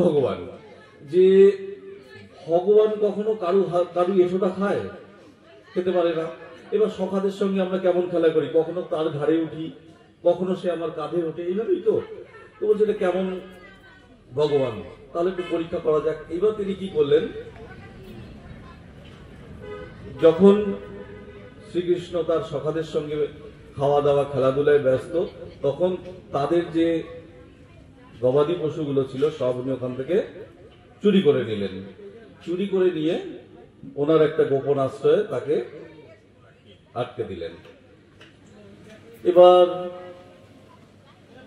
ভগবান, যে ভগবান কখনো কারু এসোটা খায়, খেতে পারে না। এবার সখাদের সঙ্গে আমরা কেমন খেলা করি, কখনো তার ঘাড়ে উঠি, কখনো সে আমার কাঁধে ওঠে, এইভাবেই তো। তো বলছে এটা কেমন ভগবান, তাহলে একটু পরীক্ষা করা যাক। এবার তিনি কি করলেন, যখন শ্রীকৃষ্ণ তার সখাদের সঙ্গে খাওয়া দাওয়া খেলাধুলায় ব্যস্ত, তখন তাদের যে গবাদি পশুগুলো ছিল সব উনি ওখান থেকে চুরি করে নিলেন। চুরি করে নিয়ে ওনার একটা গোপন আশ্রয়ে তাকে আটকে দিলেন। এবার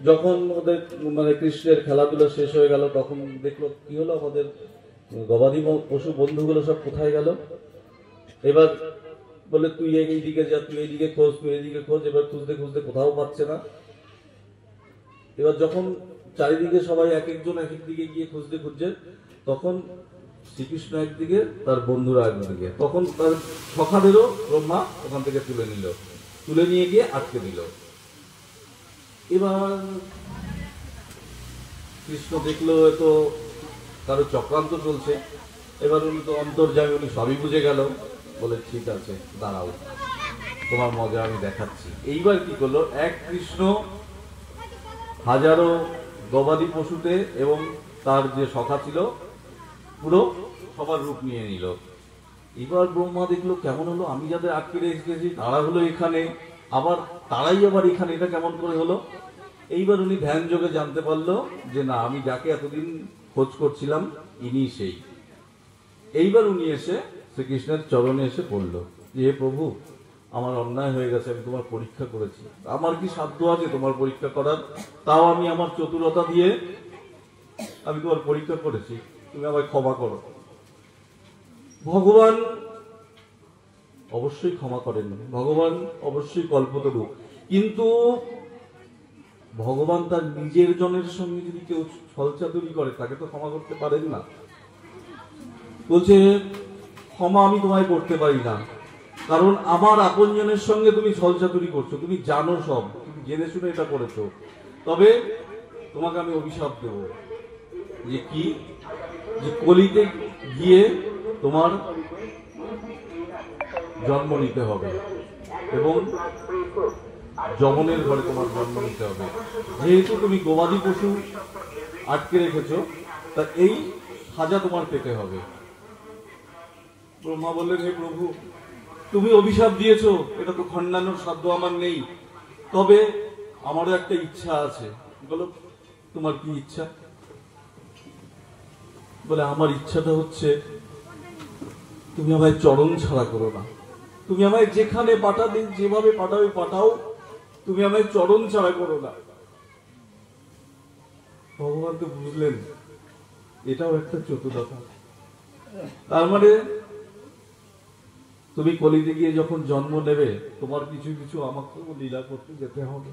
যখন ওদের মানে কৃষ্ণের খেলাধুলা শেষ হয়ে গেল, তখন দেখলো কি হলো, আমাদের গবাদি পশু বন্ধুগুলো সব কোথায় গেল। এবার বলে তুই এইদিকে যা, তুই এইদিকে খোঁজ, তুই এইদিকে খোঁজ। এবার খুঁজতে খুঁজতে কোথাও পাচ্ছে না। এবার যখন চারিদিকে সবাই এক একজন এক এক দিকে গিয়ে খুঁজতে খুঁজছে, তখন শ্রীকৃষ্ণ একদিকে, তার বন্ধুরা একদিকে, তখন তার সখাদেরও ব্রহ্মা ওখান থেকে তুলে নিল, তুলে নিয়ে গিয়ে আটকে দিল। এবার কৃষ্ণ দেখলো এত কারো চক্রান্ত চলছে। এবার উনি তো অন্তর্যামী, উনি সবই বুঝে গেল। বলে ঠিক আছে, দাঁড়াও, তোমার মজা আমি দেখাচ্ছি। এইবার কি করলো, এক কৃষ্ণ হাজারো গবাদি পশুতে এবং তার যে সখা ছিল পুরো সবার রূপ নিয়ে নিল। এবার ব্রহ্মা দেখলো কেমন হলো, আমি যাদের আটকে রেখেছি তারা হলো এখানে, আবার তারাই আবার এখানে, এটা কেমন করে হলো। এইবার উনি ধ্যান যোগে জানতে পারলো যে না, আমি যাকে এতদিন খোঁজ করছিলাম ইনি সেই। এইবার উনি এসে শ্রীকৃষ্ণের চরণে এসে পড়লো যে হে প্রভু, আমার অন্যায় হয়ে গেছে, আমি তোমার পরীক্ষা করেছি, আমার কি সাধ্য আছে তোমার পরীক্ষা করার? তাও আমি আমার চতুরতা দিয়ে আমি তোমার পরীক্ষা করেছি, তুমি আমায় ক্ষমা করো। ভগবান অবশ্যই ক্ষমা করেন, ভগবান অবশ্যই কল্পতরু, কিন্তু ভগবান তার নিজের জনের সঙ্গে যদি কেউ ছলচাতুরি করে তাকে তো ক্ষমা করতে পারেন না। বলছে ক্ষমা আমি তোমায় করতে পারি না, কারণ আমার আপনজনের সঙ্গে তুমি ছলচাতুরি করছো, তুমি জানো সব, তুমি জেনে শুনে এটা করেছো। তবে তোমাকে আমি অভিশাপ দেব, যে কি, যে কলিতে গিয়ে তোমার জন্ম নিতে হবে এবং যমনের ঘরে তোমার জন্ম নিতে হবে। যেহেতু তুমি গবাদি পশু আটকে রেখেছো, তা এই সাজা তোমার পেতে হবে। ব্রহ্মা বললেন হে প্রভু, তুমি অভিশাপ দিয়েছো, এটা তো খণ্ডানোর সাধ্য আমার নেই, তবে আমারও একটা ইচ্ছা আছে। বলো তোমার কি ইচ্ছা? বলে আমার ইচ্ছাটা হচ্ছে তুমি আমায় চরণ ছাড়া করো না, তুমি আমায় যেখানে পাঠাবে, যেভাবে পাঠাবে পাঠাও, তুমি আমায় চরণ ছাড়া করো না। ভগবান তো বুঝলেন এটাও একটা চতুরতা। তার মানে তুমি কলিতে গিয়ে যখন জন্ম নেবে, তোমার কিছু কিছু আমাকেও লীলা করতে যেতে হবে।